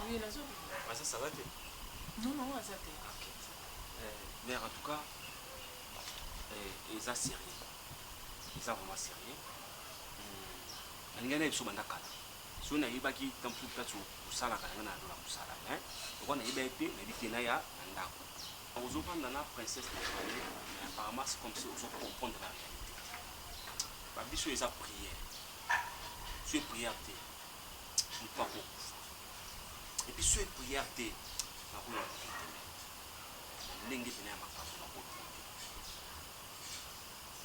Oui, la zone. Ah, ça va t'es? Non, non, ça t'est. Ok. Mais en tout cas, ils sont sérieux. Ils sont vraiment sérieux. Il y a des choses qui sont là. Si on a eu des gens qui sont là, on a une princesse, mais apparemment c'est comme si on comprendre la réalité. Babi, si ils ont prié, si ils prié, ils ne pas beaucoup. Et puis si ils prié, ils ne pas beaucoup.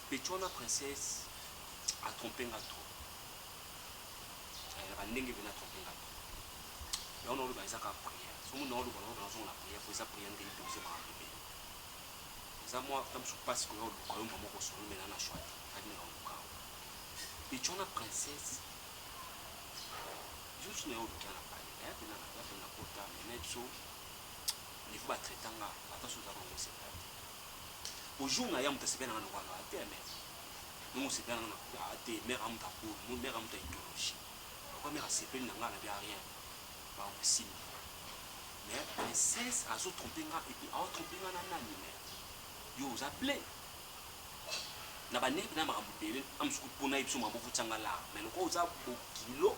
Petona princesse a trompé un trop. Elle a trompé un trop. Et on a eu des prières. Si on a eu des prières, il faut prier des choses à arriver. Ça moi, comme je passe que le royaume va me construire, mais là, je suis allé au cas. Petona princesse, je suis né au Canada. Il y a un quota, mais il faut traiter un attention à ce aujourd'hui, il y a un peu de temps à nous nous c'est bien à des mères à pour nous mères à idéologie. Pourquoi mère c'est pas n'a rien pas aussi. Mais princesse a zo trompé et puis a trompé na nani mais yo za blé. Na ba ne na ma mbele am suku pona ipso mabofu tsangala mais le ko za bo kilo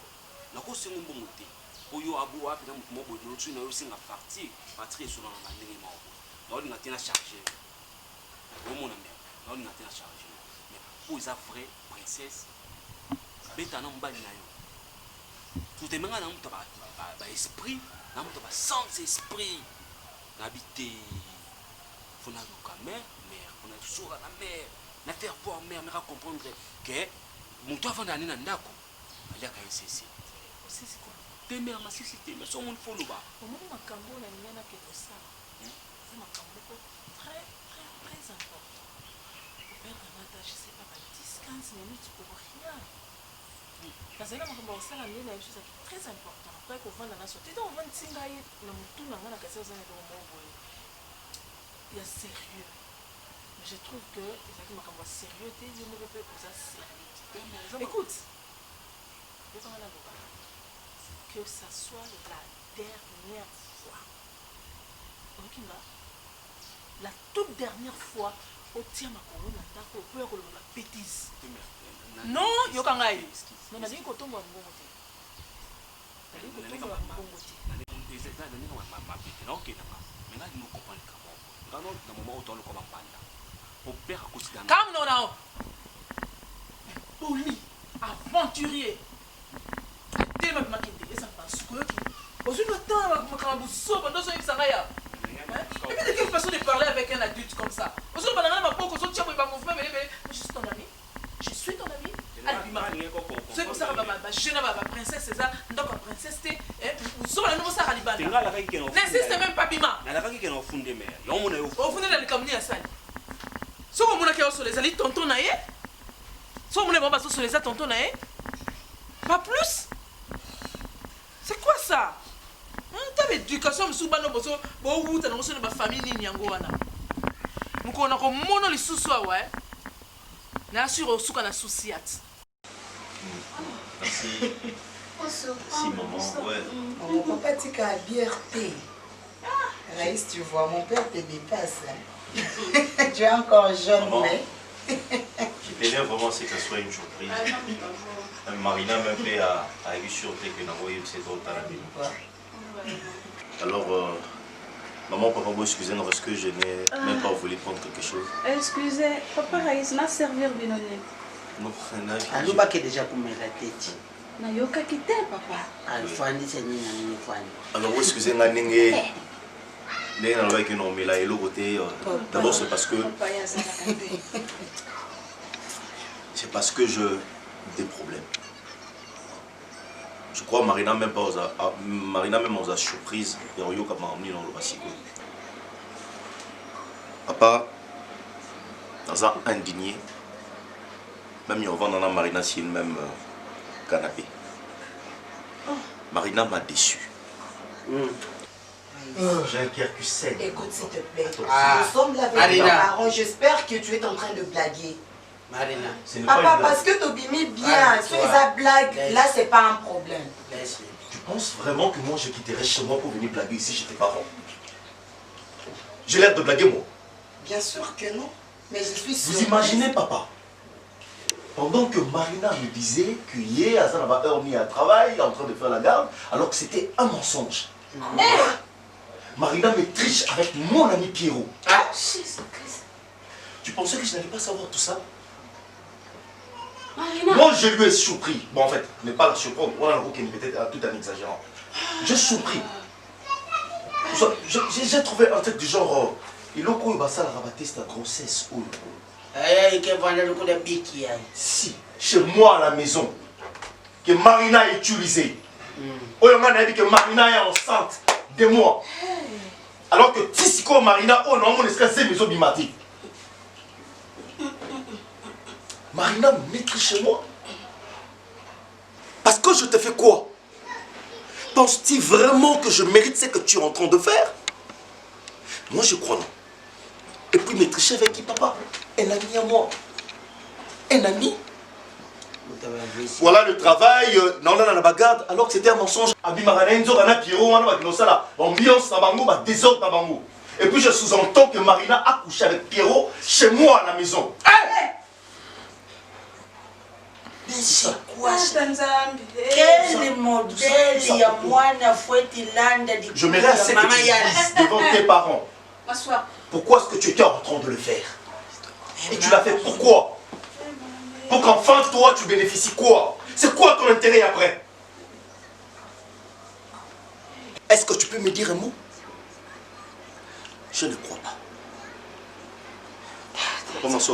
na ko sengo mbongo te. Oyo abu wa pena mo bo do tu na yo singa parti patrie sur na ba ndenge ma obo. Na on a tena charger. Au mon ami, on a tena charger. Où est la vraie princesse? Beta non bali na yo. Tout est menga na muta ba esprit, na muta ba sans esprit. N'habiter. Faut na luka mère, on a toujours la mère. Na faire voir mère, me comprendre que muto avant d'aller na ndako. Ali aka ssc. Ssc quoi? Te mère ma ssc, mais son monde follow ba. Au moment makambo na nyana ke ça. C'est makambo ko. Parce que là, c'est une chose très importante. Après qu'on vende dans la société, on vend Tingaï, on tourne dans la cassette, il y a sérieux. Mais je trouve que c'est qui m'a sérieux, tu dis, on peut poser sérieux. Écoute, que ça soit la dernière fois. La toute dernière fois, au tient ma couronne, on peut avoir la bêtise. Non, yokangai. Non, n'a dit qu'on tombe en bon côté. N'a dit qu'on tombe en bon côté. Calme, non, non. Poli, aventurier. Tellement de maquillage, et ça passe quoi? Aujourd'hui, le temps, on va pendant ce temps. Et puis, de quelle façon de parler avec un adulte comme ça? Aujourd'hui, pendant que je suis ton ami. Je suis ton ami. C'est comme ça que ma jeune princesse, c'est ça. Donc, ma princesse, vous sommes la nouvelle Sarah Liban. N'insiste même pas, Bima. Au fond de la caméra, à ça. Si on a sur les alliés, tonton naïe. Si on a sur les alliés, tonton naïe. Pas plus. C'est quoi ça? T'as l'éducation, mais souvent, on a une famille ni yangoana. Nous connaissons mon les sous-sois, ouais. N'a sur au souk à la souciat. Merci. Si, maman, ouais. Mon papa dit qu'à BRT. Raïs, tu vois, mon père te dépasse. Tu es encore jeune, maman, mais. je tenais vraiment que ce soit une surprise. Marina m'a fait à eu sur que nous cette autre alors, maman, papa, vous excusez-nous parce que je n'ai même pas voulu prendre quelque chose. Excusez, papa Raïs, n'a servir binone. Non, alors, bah, qui déjà comme la tête. Na yoka kité, papa. Alfani, c'est ni na Fani. alors, vous excusez-nous, d'abord, c'est parce que j'ai des problèmes. Je crois que Marina même pas aux surprise et on yoka m'amener dans le basico. Papa, dans un indigné, même on va dans Marina sur le même canapé. Marina m'a déçu. J'ai un cœur qui saigne. Écoute, s'il te plaît. Nous sommes là avec tes parents. J'espère que tu es en train de blaguer. Marina. Papa, parce que tu bimé bien, sur les blagues, là, c'est pas un problème. Tu penses vraiment que moi je quitterais chez moi pour venir blaguer ici chez tes parents? J'ai l'air de blaguer moi? Bien sûr que non, mais je suis sûre. Vous imaginez papa? Pendant que Marina me disait qu'hier, Hassan avait heure mis à travail, en train de faire la garde, alors que c'était un mensonge. Marina me triche avec mon ami Pierrot. Tu pensais que je n'allais pas savoir tout ça? Marina. Moi je lui ai surpris. Bon en fait, ne pas la surprendre, on a le qui est peut-être tout en exagérant. J'ai surpris. J'ai trouvé un truc du genre, il a quoi il va ça la rabatter cette grossesse ou si, chez moi à la maison, que Marina est utilisée. On a dit que Marina est enceinte de moi. Alors que Tissiko Marina, on a mon escasé maison bimatique. Marina m'écrit chez moi. Parce que je te fais quoi? Penses-tu vraiment que je mérite ce que tu es en train de faire? Moi je crois non. Et puis m'étricher avec qui papa? Un ami à moi. Un ami? Voilà le travail, non, non, la bagarre, alors que c'était un mensonge. Et puis je sous-entends que Marina a couché avec Pierrot chez moi à la maison. C'est quoi ça? Quel modèle il y a moi Je m'irai assez que tu dises devant tes parents. Pourquoi est-ce que tu étais en train de le faire? Et tu l'as fait pourquoi? Pour qu'enfin toi tu bénéficies quoi? C'est quoi ton intérêt après? Est-ce que tu peux me dire un mot? Je ne crois pas. Comment ça?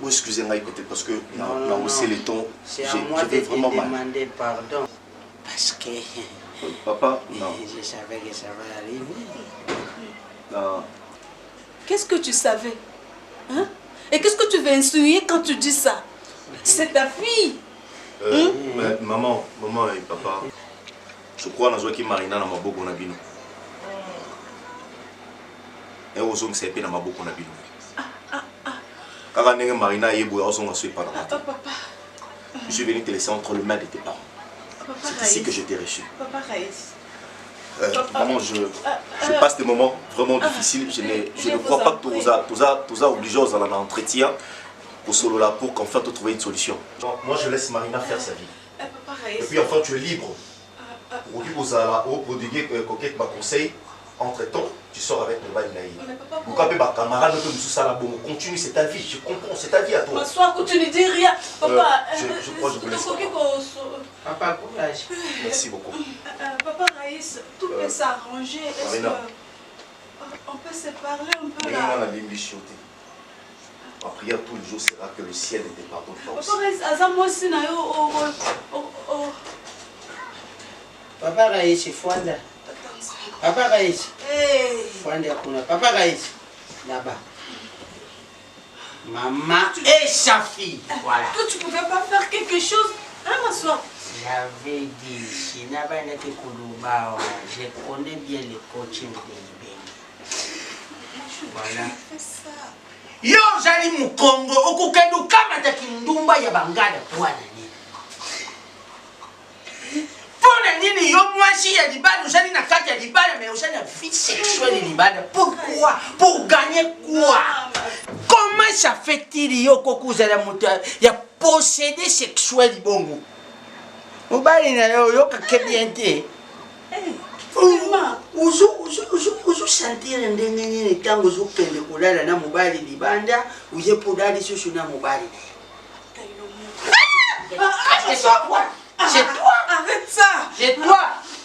Excusez-moi peut-être parce que on a haussé les tons. C'est à moi de te demander pardon. Parce que papa, non. Je savais que ça va arriver. Non. Qu'est-ce que tu savais? Hein? Et qu'est-ce que tu veux insinuer quand tu dis ça? C'est ta fille. Mais maman et papa, je crois que nous Marina na maboko na bino. Et aux hommes c'est pas na maboko na bino. Car ndenge Marina yebo ya songa soit pas na maboko. Papa. Je suis venu te laisser entre les mains de tes parents. C'est ici que je t'ai reçu. Papa Raïs. Maman, je passe des moments vraiment difficiles. Je ne crois pas que tu as obligé aux à l'entretien pour solo là pour qu'enfin tu trouves une solution. Moi, je laisse Marina faire sa vie. Et puis enfin, tu es libre. Pour dire aux ala, pour prodiguer coquette ma conseil. Entre-temps, tu sors avec le bail naïf. Ou quand ma camarade ne peut sous ça là, bon, continue, c'est ta vie. Je comprends, c'est ta vie à toi. Bonsoir, tu ne dis rien. Papa, je crois que je vous laisse. Papa, courage. Merci beaucoup. Papa Raïs, tout peut s'arranger. Est-ce qu'on peut se parler un peu là? Ma prière tous les jours sera que le ciel ne te pardonne pas aussi. Papa Raïs, azamo aussi na yo. Papa Raïs, c'est Fouanda. Papa Raïs. Fouanda kuna. Papa Raïs. Là-bas. Maman et sa fille. Voilà. Toi, tu ne pouvais pas faire quelque chose. Hein, ma soeur? J'avais dit, si Naba n'était Koulouba, je connais bien le coaching de Ibeni. Voilà. Yo, j'allais mu Congo, okukendo kamata kindumba ya bangada bwana nini. Pona nini yo mwasi ya libada, j'allais na kati ya libada, mais j'allais na vie sexuelle ya libada. Pourquoi? Pour gagner quoi? Comment ça fait-il yo kokuza la muta ya posséder sexuel bongo? Mobali na yo kakebien te. Uzu sentir ndenge nini tango uzokende kulala na mobali libanda uye podali susu na mobali. C'est toi. Arrête ça. C'est toi.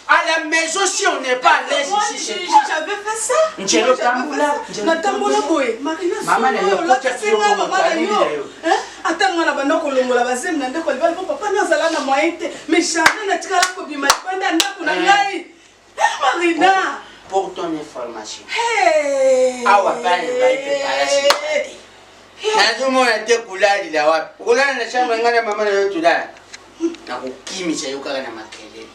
À la maison, si on n'est pas à l'aise ici, c'est toi. J'avais fait ça. Njelo tamboula. Natambola boye. Marina, maman na yo kota yo maman na yo. Atanga na bana kolongola bazem na ndeko libala papa na zala na moyen te. Mais jamais na tikala ko bima banda ndako na ngai. Marina. Pour ton information. Hey. Awa bale bale préparation. Nazomona te kulali la wapi? Kulala na shamba ngana mama na yo tulala. Na kukimisha yo kaka na makelele.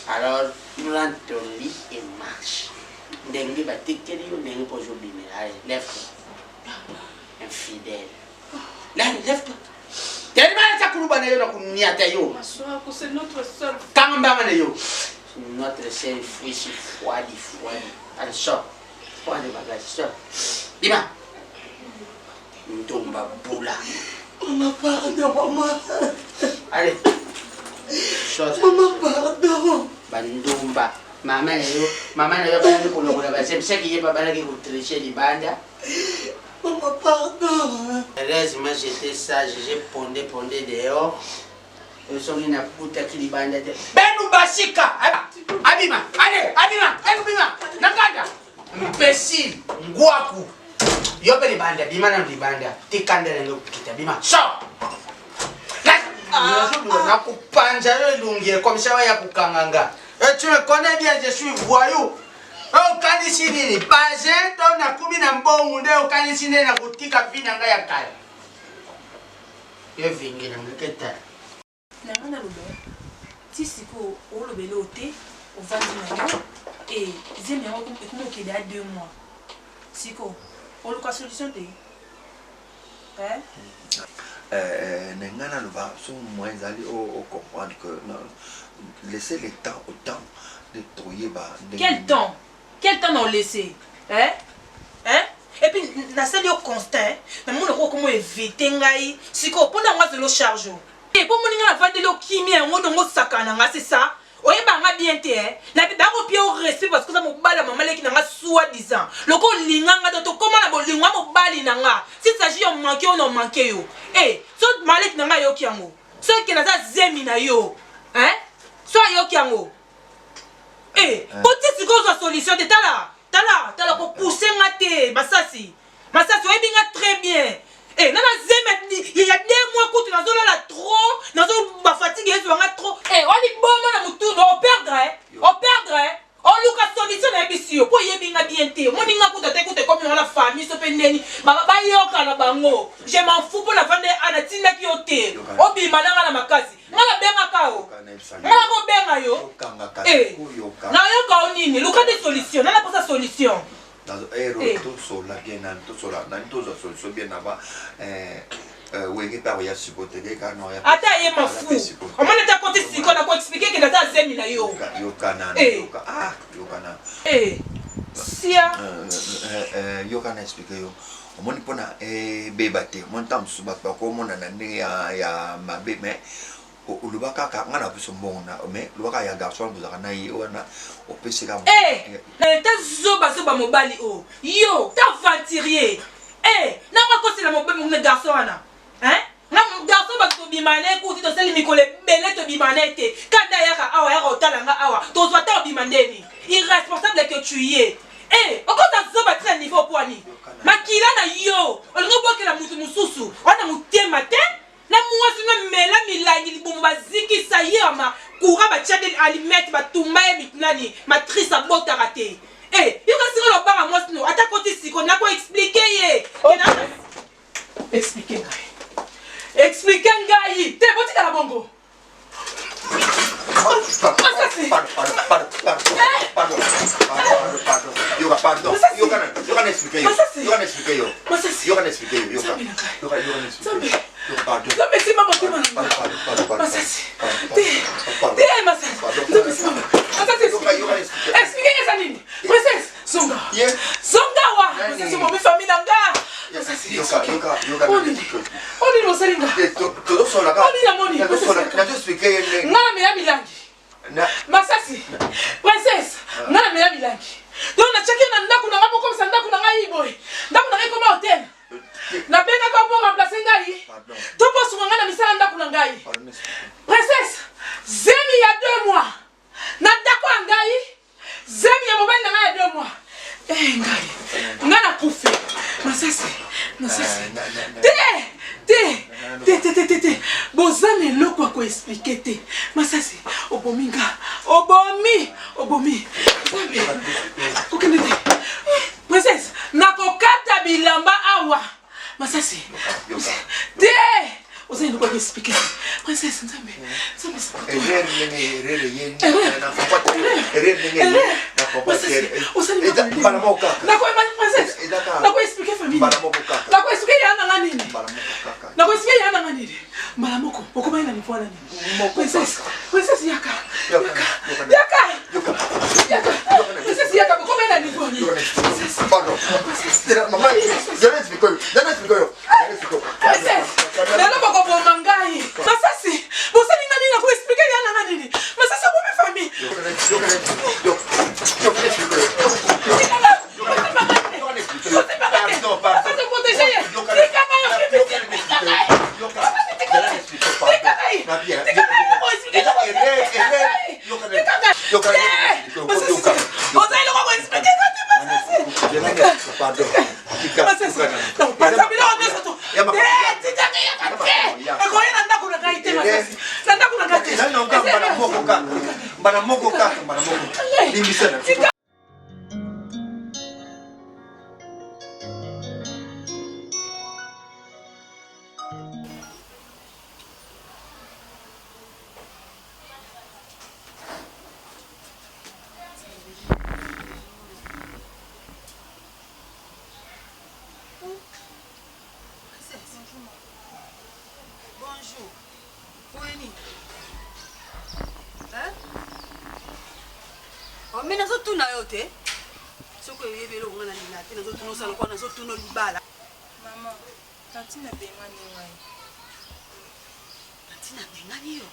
Alors, nous rentrons au lit et marche. Dengue batikeli yo dengue pojo bimela. Allez, lève-toi. Infidèle. Là, lève-toi. Tellement ça kuluba na yo na kunyata yo. Maswa, c'est notre seul. Kamba mana yo. Notre seul fils froidi. Allez, sors. Prends le bagage, sors. Dima. Ndomba boula. Maman, pardon, maman. Allez. Sors. Maman, pardon. Bandumba. Maman na yo bana ko lokola ba sem seki ye baba ki ko tricher di banda. Maman, pardon. Heureusement j'étais sage, j'ai pondé dehors. Je suis na puta ki di banda te. Benu basika. Abima. Allez, Abima. Nakanda. Imbécile, ngwaku. Yo be di banda, bima na di banda. Tikanda na ngokita bima. So. Na kupanja yo lungie comme ça ya kukanganga. Et tu me connais bien, je suis voyou. O kanisi nini? Baje to na kumi na mbongo nde o kanisi nene na kutika vina nga ya kale. Yo vingi na mketa. Na ngana lobe. Ti siko o lobele ote, o vandi na yo et zemi yango ko kede a 2 mois. Siko, o luka solution te. Hein? Nengana loba son moins aller au comprendre que laisser le temps au temps de trouver ba. Quel temps n'ont laissé? Hein? Et puis na sali au constant, na mon ko comment éviter ngai, siko pendant moi de lo charge. Et pour mon nga vendre lo kimi ngo ngo sakana nga c'est ça. Oye banga bien te na ba ko pio respect parce que ça mo bala maman leki na nga soi-disant. Loko linganga to comment na bo lingwa mo bali na nga. Si s'agit on manqué ou non manqué yo. Eh, so maleki na nga yo kiango. So ki na za zemi na yo. Hein? So yo kiango. Eh, côté si cause solution de tala ko pousser ngate masasi. Masasi oye binga très bien. Eh, nana zemi il y a 2 mois que tu na zola la trop, na zo ba fatigue eso nga trop. Eh, on li bomba na mutu on perdre. On luka solution na bisio. Po ye binga bien te. Moninga kuta te comme la famille so pe pendeni ba yoka na bango je m'en fous pour la vendre ana tinda ki ote obima na ngala makasi ngala benga kao ngala ko benga yo na yoka onini luka des solutions na pas solution tout sola bien tout sola na tout solution bien là-bas oui qui parle ya supporter car non ya ata ye mafu on m'a ta côté siko na ko expliquer que data zemi na yo yo kana sia yo kana expliquer yo omoni pona bebate montam subaka ko mona na ndenge ya mabe mais olubaka ka ngana biso mbona mais lubaka ya garçon buzaka na ye wana opeseka na ta zoba mobali o yo ta venturier na ma ko sila mobali mo garçon wana na garçon ba to bimane ko ti to seli mikole bele to bimane te kada yaka awa ya otalanga awa to zwa ta bimandeni irresponsable que tu y es okota zoba ti na niveau poani makila na yo olingo bokela mutu mususu wana mutema te na mwasi na mela milangi libumu bazikisa yema kura bachade alimete batumba ye mitnani matrice abotaka te yoka siko lobanga mwasi no ata koti siko na ko expliquer ye expliquer ngai te botika la bongo Pardon. You can explain. Masasi, princesse, ngana mela milangi. Donc na chaki na ndaku na ngapo comme ça ndaku na ngai boy. Ndaku na ngai comme hôtel. Na benga ko pour remplacer ngai. To posu ngana misala ndaku na ngai. Princesse, zemi ya 2 mois. Na ndaku na ngai. Zemi ya mobile na ngai ya 2 mois. Ngai. Ngana kufe. Masasi. Te. Bozane loko ko expliquer te. Masasi, obominga. Obomi. Okende. Princesse, nakokata bilamba awa. Masasi. Te. Ozane loko ko expliquer. Princesse, nzambe. Nako expliquer famille. Nako expliquer yana nini? Nako expliquer yana nini? Malamoko, okoma ina nifuana nini? Princesse yaka. Princesse yaka, okoma ina nifuana nini? Pardon. Maman, je l'explique. Princesse, nalo bako bomangai. Masasi, bosani nani na ko expliquer yana nini? Masasi ko me famille. Bonjour. Poeni. Oh, mais nazo tuna yote. Soko yebele ngana nina te nazo tuna sala kwa nazo tuna libala. Mama, tatina bengani wai. Tatina bengani yo.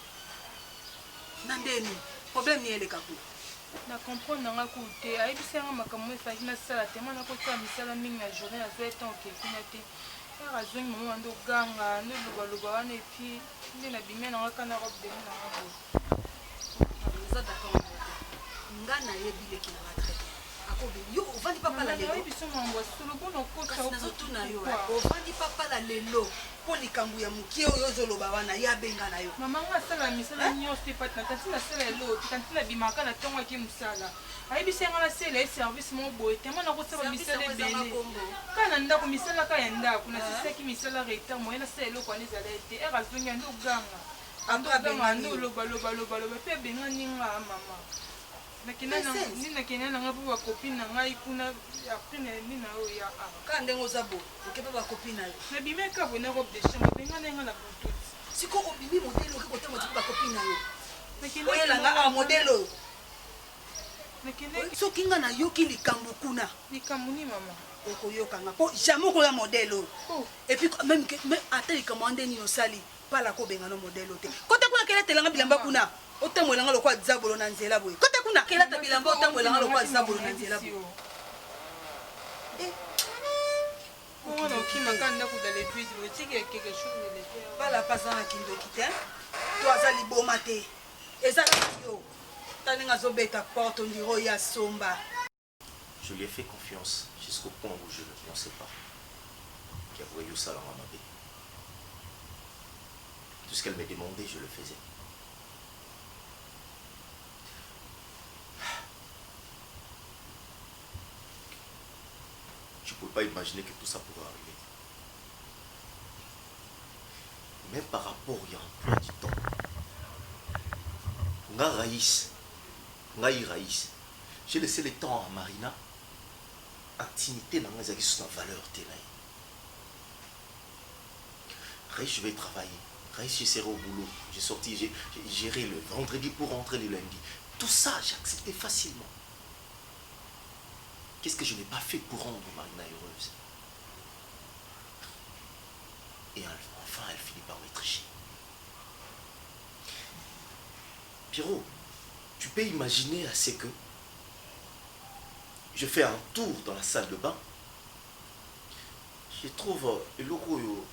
Nandeni, problème ni ele kapu. Na comprendre nga koute, ayebisanga makambo efaki nasala te mwana kotala misala mingi na journée azo etanke kuna te. Kaka azongi mama wando ganga, ndo luba wana epi nde na bimia na nga kana robe de na nga boye. Oza d'accord. Ngana yebile ki na batraite. Akobe yo ovandi papa la lelo. Biso mambo solo bono kota nazo tuna yo. Ovandi papa la lelo. po likambo ya mokie oyo ozoloba wana ya benga na yo mama nga asala misala nyonso te pati na tanti nasala eloti tanti nabimaka na ntongo ake mosala ayebisanga nasala ye service moko boye te mwana kosala misala ebele kaka na ndako misala ka ya ndako nasisaki misala retard moye nasala eloko wana ezala ete ere azongi ande oganga ande olobaloba mpe abenga ninga mama nakenda nanga mpo bakopine na ngai kuna aprine nina oyo ya kaka ndenge oza bo oke mpe bakopine na yo nabimeka bona robe de chambre abenga na nga na bluetooth siko obimi modele oke kotanga ti bakopine na yo oyelanga modele oyo soki nga nayoki likambo kuna likambo ni mama okoyokanga mpo jamais okoya modele oyo epuis même ata likambo ande nini osali pala kobenga no modele oyo te kota kuna kelatelanga bilamba kuna otamwelanga lokwa zabolo na nzela boye kota kuna kelata bilamba otamwelanga lokwa zabolo na nzela boye wana okimaka ndako da letuise otiki quelque chose de leter pala pasa na kindoki te to aza liboma te ezalaka yo taninga azobeta porte ondiro ya somba. Je lui ai fait confiance jusqu'au point où je ne pensais pas qu'il y avait eu ça dans ma vie. Tout ce qu'elle me demandait, je le faisais. Je ne pouvais pas imaginer que tout ça pourrait arriver. Même par rapport à l'emploi du temps. Raïs. J'ai laissé le temps à Marina. Intimité dans les acquis sur la valeur. Raïs, je vais travailler. Raïs, je serai au boulot. J'ai sorti, j'ai géré le vendredi pour rentrer le lundi. Tout ça, j'ai accepté facilement. Qu'est-ce que je n'ai pas fait pour rendre Marina heureuse? Et enfin, elle finit par me tricher. Pierrot, tu peux imaginer assez que je fais un tour dans la salle de bain. Je trouve le logo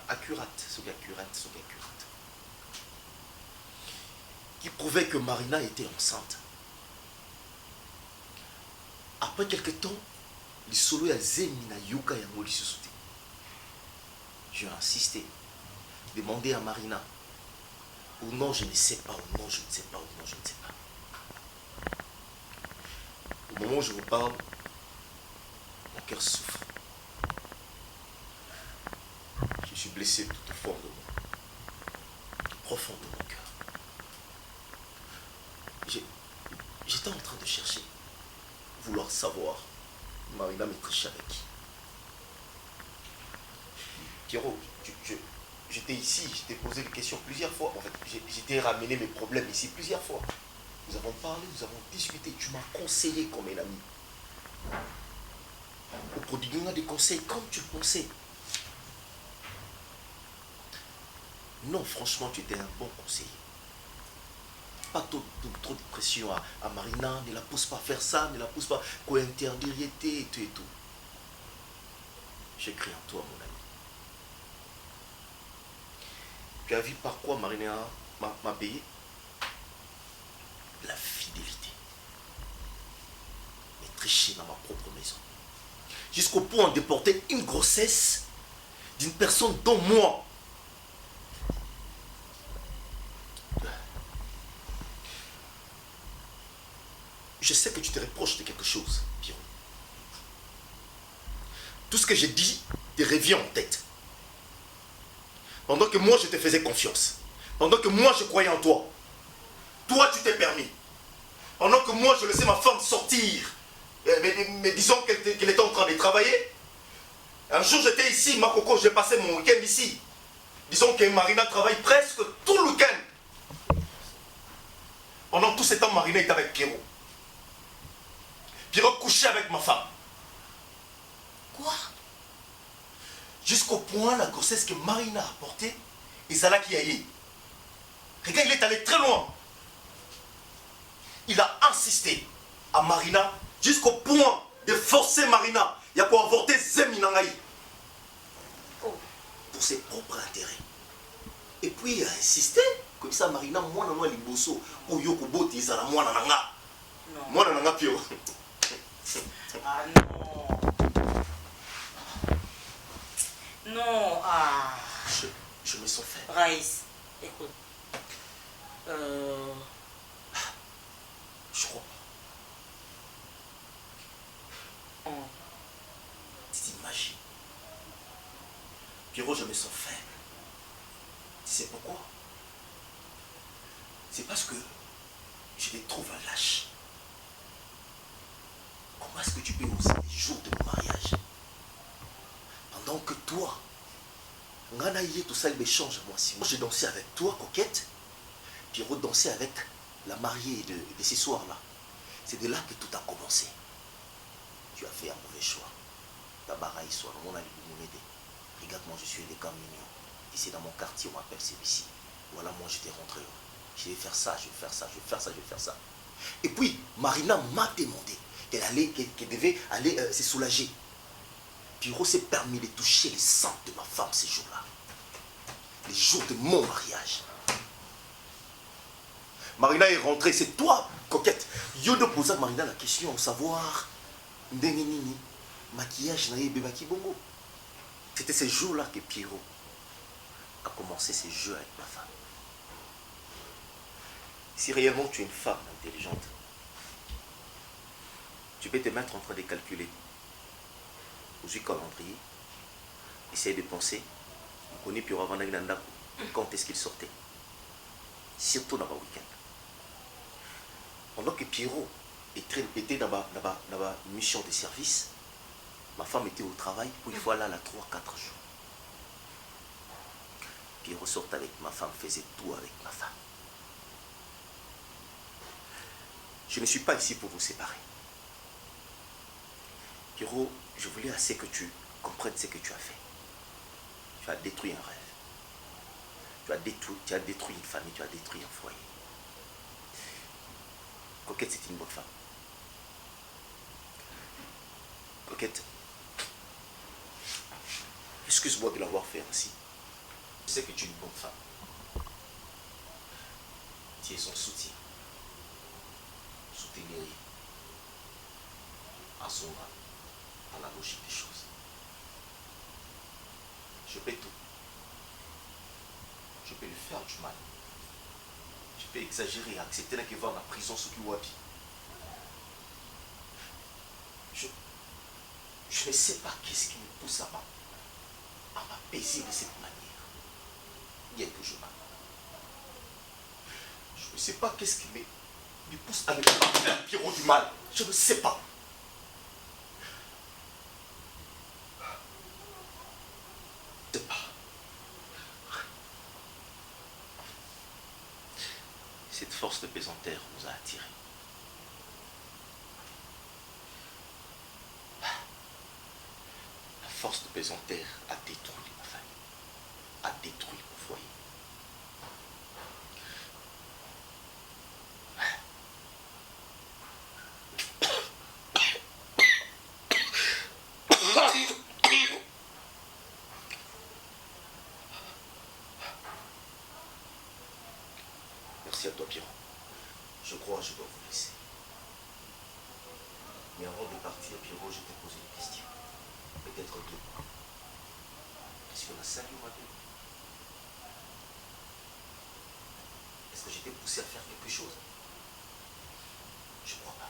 accurate, qui prouvait que Marina était enceinte. Après quelques temps, les solo ya zemina yoka ya moli susute. J'ai insisté, demandé à Marina. Ou non, je ne sais pas, ou non, je ne sais pas, ou non, je ne sais pas. Au moment où je vous parle, mon cœur souffre. Je suis blessé tout au fond de moi, profond de mon cœur. J'étais en train de chercher, vouloir savoir, Marina me triche avec qui. Pierrot, j'étais ici, je t'ai posé des questions plusieurs fois. En fait, j'étais ramené mes problèmes ici plusieurs fois. Nous avons parlé, nous avons discuté. Tu m'as conseillé comme un ami. Au prodiguer des conseils comme tu le pensais. Non, franchement, tu étais un bon conseiller. Pas trop de pression à Marina. Ne la pousse pas à faire ça, ne la pousse pas à interdire et tout et tout. J'ai cru en toi, mon ami. Tu as vu par quoi Marina m'a payé? La fidélité. Mais tricher dans ma propre maison. Jusqu'au point de porter une grossesse d'une personne dont moi. Je sais que tu te reproches de quelque chose, Pierrot. Tout ce que j'ai dit te revient en tête. Pendant que moi je te faisais confiance. Pendant que moi je croyais en toi. Toi tu t'es permis. Pendant que moi je laissais ma femme sortir. Mais disons qu'elle était en train de travailler. Un jour j'étais ici, ma coco, j'ai passé mon week-end ici. Disons que Marina travaille presque tout le week-end. Pendant tout ce temps, Marina était avec Pierrot. Pierrot couchait avec ma femme. Quoi? Jusqu'au point, la grossesse que Marina a portée, et ça là qui a eu. Regarde, il est allé très loin. Il a insisté à Marina jusqu'au point de forcer Marina. Il y a pour avorter Zeminangaï. Pour ses propres intérêts. Et puis il a insisté. Comme ça, Marina, moi, non, les bosso, ou yoko boti, ça la moi, nanga. Moi, nanga, pio. Ah Non, ah. Je me sens faible. Raïs, écoute. Je crois pas. Tu t'imagines. Pierrot, je me sens faible. Tu sais pourquoi? C'est parce que je les trouve un lâche. Comment est-ce que tu peux oser les jours de mon mariage? Pendant que toi, tout ça, il m'échange moi. Si moi j'ai dansé avec toi, coquette, Pierrot dansait avec la mariée de ces soirs-là. C'est de là que tout a commencé. Tu as fait un mauvais choix. Ta baraille soit, on a m'aider. Regarde-moi, je suis élégant mignon. Ici dans mon quartier, on m'appelle celui-ci. Voilà, moi j'étais rentré. Je vais faire ça, je vais faire ça, je vais faire ça, je vais faire ça. Et puis, Marina m'a demandé qu'elle devait aller se soulager. Pierrot s'est permis de toucher les sangs de ma femme ces jours-là. Les jours de mon mariage. Marina est rentrée, c'est toi, coquette. Yodo posa Marina la question, savoir Ndengenini, maquillage naïe bebaki bongo. C'était ces jours-là que Pierrot a commencé ses jeux avec ma femme. Si réellement tu es une femme intelligente, tu peux te mettre en train de calculer aux calendrier, essayer de penser, on connaît Pierrot avant d'aller quand est-ce qu'il sortait, surtout dans le week-end. Pendant que Pierrot était dans ma mission de service, ma femme était au travail, pour une fois là, 3-4 jours. Pierrot sortait avec ma femme, faisait tout avec ma femme. Je ne suis pas ici pour vous séparer. Pierrot, je voulais assez que tu comprennes ce que tu as fait. Tu as détruit un rêve. Tu as détruit une famille, tu as détruit un foyer. Coquette, c'est une bonne femme. Coquette, excuse-moi de l'avoir fait ainsi. Je sais que tu es une bonne femme. Tu es son soutien. Soutenir à son âme, à la logique des choses. Je peux tout. Je peux lui faire du mal. Je peux exagérer, accepter qu'il va en prison ce qui wabi. Je ne sais pas qu'est-ce qui me pousse à m'apaiser de cette manière. Bien que je m'aime. Je ne sais pas qu'est-ce qui me pousse à me faire Pierrot du mal. Je ne sais pas. Je ne sais pas. Cette force de pesanteur nous a attirés. La force de pesanteur a détruit ma famille, a détruit mon foyer. Merci à toi, Pierrot. Je crois que je dois vous laisser. Mais avant de partir, Pierrot, je t'ai posé une question. Peut-être deux. Est-ce qu'on a sali ou deux? Est-ce que j'étais poussé à faire quelque chose? Je crois pas.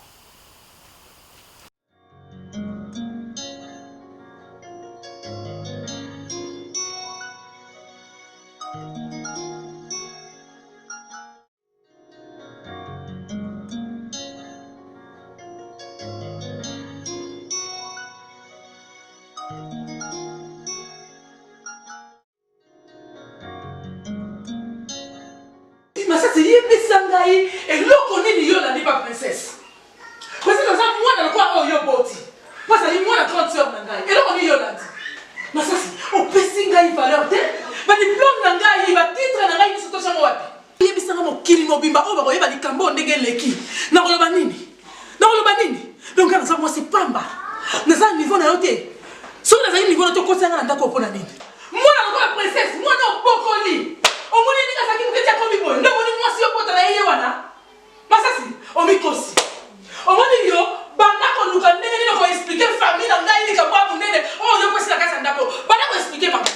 Masasi yebisa ngai eloko nini yo nandi pa princesse. Princesse aza mwana lokwa oyo boti. Pasali mwana grande sœur na ngai. Eloko nini yo nandi. Masasi opesi ngai valeur te. Ba diplôme na ngai, ba titre na ngai nyonso toshango wapi. Yebisa ngai mokili mobimba oyo bakoyeba likambo ndenge leki. Nakoloba nini? Nakoloba nini? Donc naza mwasi pamba. Naza niveau na yo te. Soki nazali niveau na to kosanga na ndako mpona nini? Mwana lokwa princesse, mwana obokoli. Omoni nika saki mketia komi boy. Ndo moni mwasi yo pota na yeye wana. Masasi, omikosi. Omoni yo bana ko luka ndenge nini ko expliquer famille na ngai nika kwa munene. Oh yo kwesi na kasa ndako. Bana ko expliquer papa.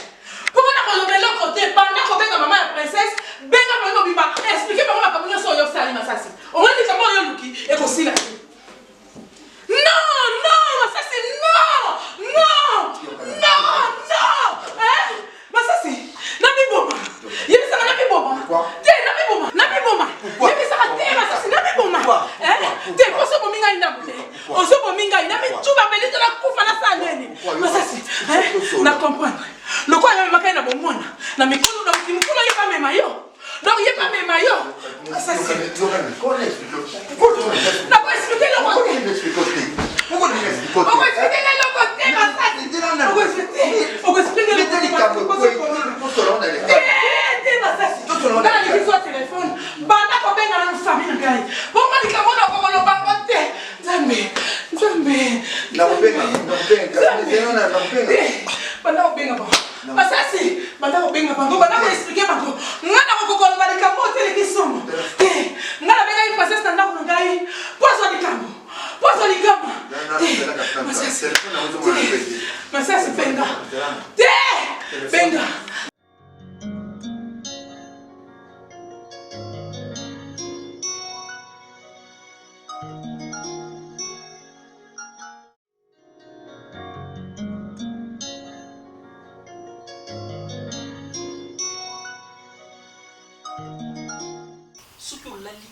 Ce que on l'a dit,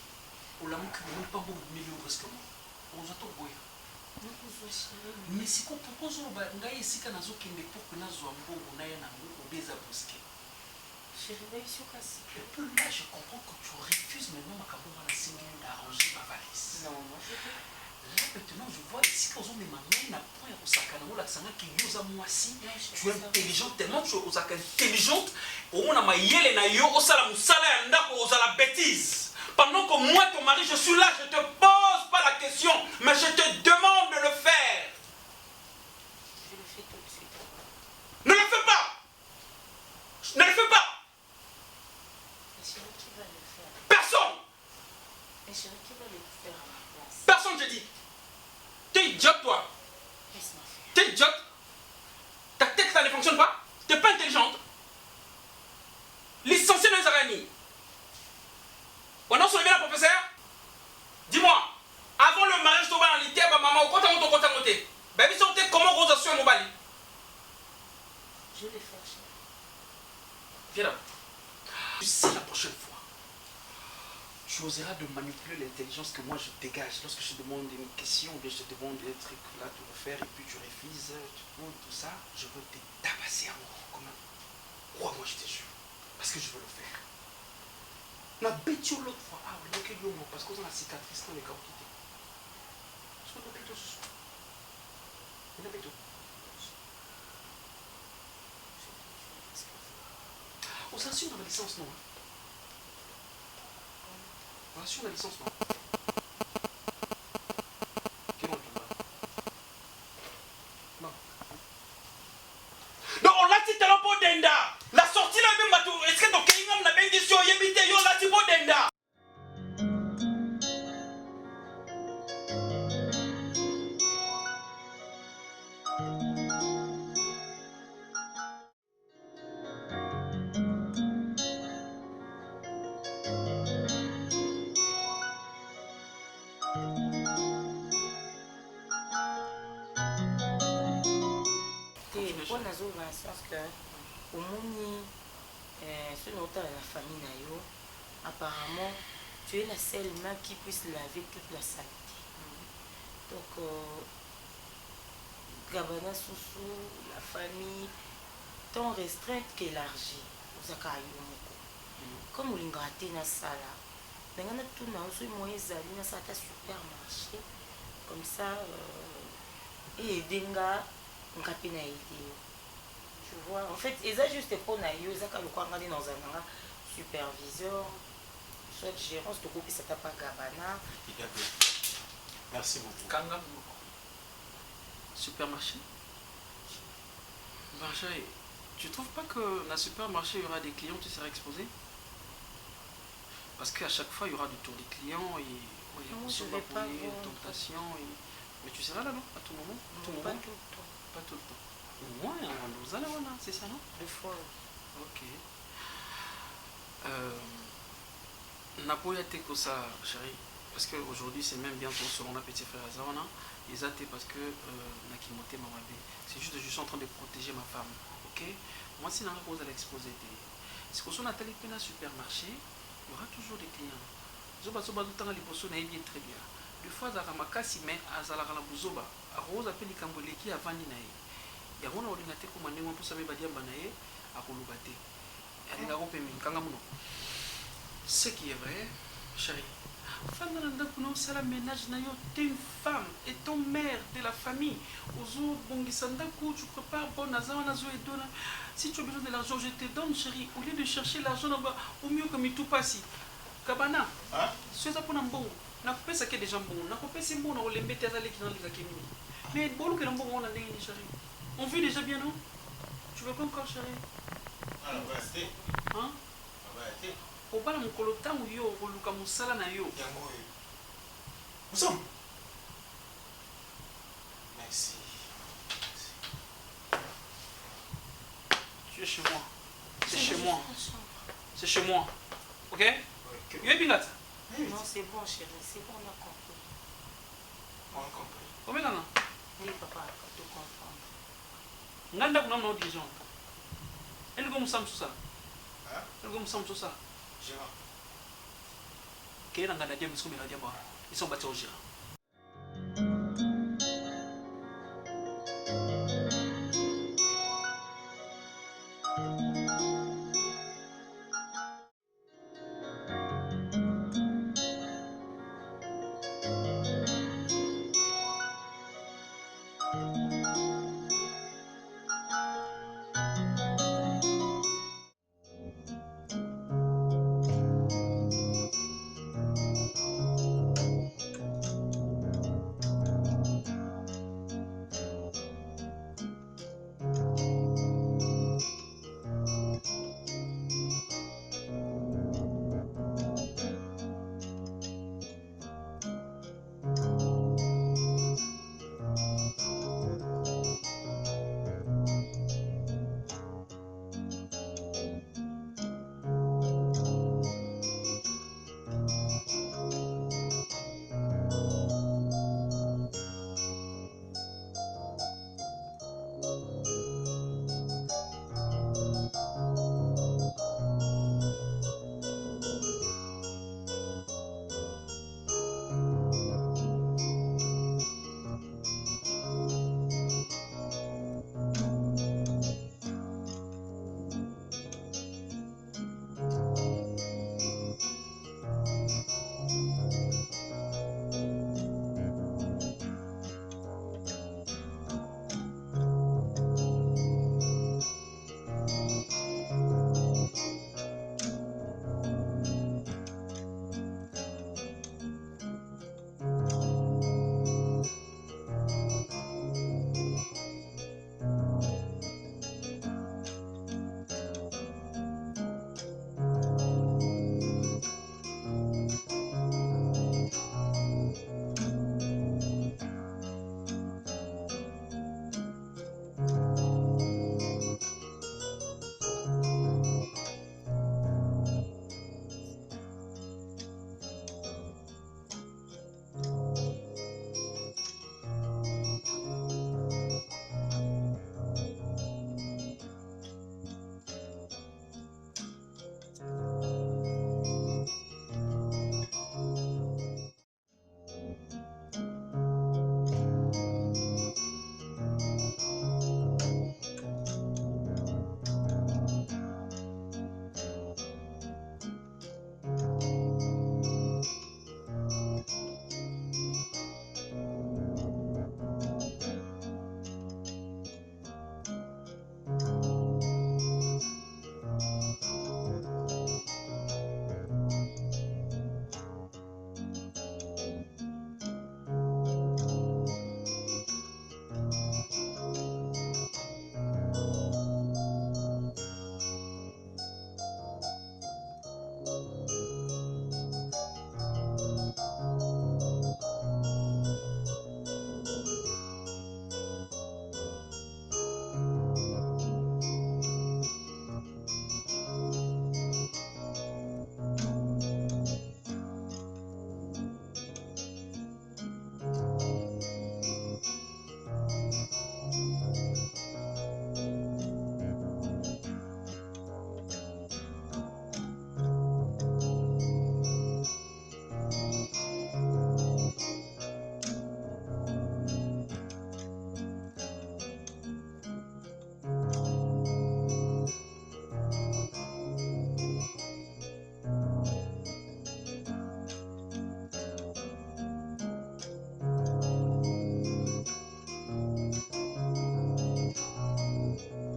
on l'a manqué, on n'a pas beaucoup de millions presque. On a tout boire. Mais si on propose, on va ici quand on a qui n'est pas que nous avons on a un des abosqués. Et puis là, je comprends que tu refuses maintenant ma caméra à la single d'arranger ma valise. Non, moi je veux. Là maintenant, je vois ici qu'on a des manières n'a point au sakana ou l'accent qui nous a moi si tu es intelligente tellement tu es aux intelligente au on a ma yele na yo au sala musala nda ko la bêtise. Pendant que moi ton mari je suis là, je te pose pas la question, mais je te demande de le faire. Je le fais tout de suite. Ne le fais pas. Ne le fais pas. Mais chérie, qui va le faire? Personne. Mais chérie, qui va le faire à ma place? Personne, je dis. T'es idiote, toi. Laisse-moi faire. T'es idiote. Ta tête, ça ne fonctionne pas. T'es pas intelligente. Licencié dans les araignées. On a soulevé la professeur. Dis-moi, avant le mariage, tu vas en l'été, maman, quand tu vas monter. Ben, ils sont comment on a su mon bali. Je vais faire, chérie. Viens là. Tu sais, la prochaine fois, tu oseras de manipuler l'intelligence que moi je dégage. Lorsque je te demande une question, ou bien je te demande des trucs là, tu veux faire, et puis tu refuses, tu prends tout ça, je veux te tabasser à mort. Comment? Crois-moi, je te jure. Parce que je veux le faire. On a bêtu l'autre fois. Ah, on a que l'homme, parce qu'on a la cicatrice dans les cas où parce qu'on a bêtu ce soir. On a bêtu. On s'assure dans la licence, non? On assure la licence, non? Quel nom là? Non. Non, on l'a dit talent pour Denda. La sortie là même bateau. Est-ce que donc il y a une bendition? Il y a une vidéo là pour Denda. On a dans le sens que au moins ce notaire de la famille Nayo, apparemment tu es la seule main qui puisse laver toute la saleté. Donc Gabana Soussou, la famille, tant restreinte qu'élargie. Comme on l'a gratté dans la salle, on a tout dans ce moyen d'aller dans sa supermarché comme ça et denga on a pu aider. Tu vois, en fait, ils ont juste pour naïo, ils ont quand on dans un superviseur, soit gérant, ce groupe, ça t'a pas Gabana. Merci beaucoup. Kangam. Supermarché. Marché. Tu trouves pas que dans le supermarché, il y aura des clients qui seraient exposés? Parce qu'à chaque fois, il y aura du tour des clients et il y a une tentation. Mais tu seras là, non? À tout moment? Pas tout le temps. Pas tout le temps. Au moins, on allons là, c'est ça, non? 2 fois. Ok. Napoya Teko ça, chérie. Parce qu'aujourd'hui, c'est même bientôt selon la petite frère Azana. Ils ont été parce que Nakimote m'a rabé. C'est juste que je suis en train de protéger ma femme. Ok? Moi, si dans la cause, elle expose des. Si on a tel un supermarché, il y aura toujours des clients. Zoba Zoba tout le temps, les poissons bien très bien. Des fois, Zaramaka, mais Azala Buzoba, à Rose appelle les Camboleki à Vaninae. Il y a un ordinateur comme un pour savoir Badia Banae à Rolubate. Ce qui est vrai, chérie, Femme dans la ménage, tu es une femme et ton mère de la famille. Tu prépares bon si tu as besoin de l'argent, je te donne, chérie. Au lieu de chercher l'argent, au mieux comme tout passe. Kabana, c'est ça pour un bon. On a coupé ça qui est déjà bon. On a coupé ces bons, on a les bêtes à l'équipe dans les académies. Mais bon, que l'on on a des chérie. On vit déjà bien, non? Tu veux pas encore, chérie? Alors, on va rester. Hein? On va rester. Au bas, mon colotan ou yo, au Luka Moussala na yo. Nous sommes. Merci. Tu es chez moi. C'est chez moi. C'est chez moi. Ok? Yo es bingat? Non, c'est bon, chérie. C'est bon, on a compris. On a compris. Combien d'années? Oui, papa, tu comprends. Nganda kuna mna audition. Elle go musam susa. Elle go musam susa. Je vais. Quel est l'engagement de Dieu? Ils sont bâtis au gérant.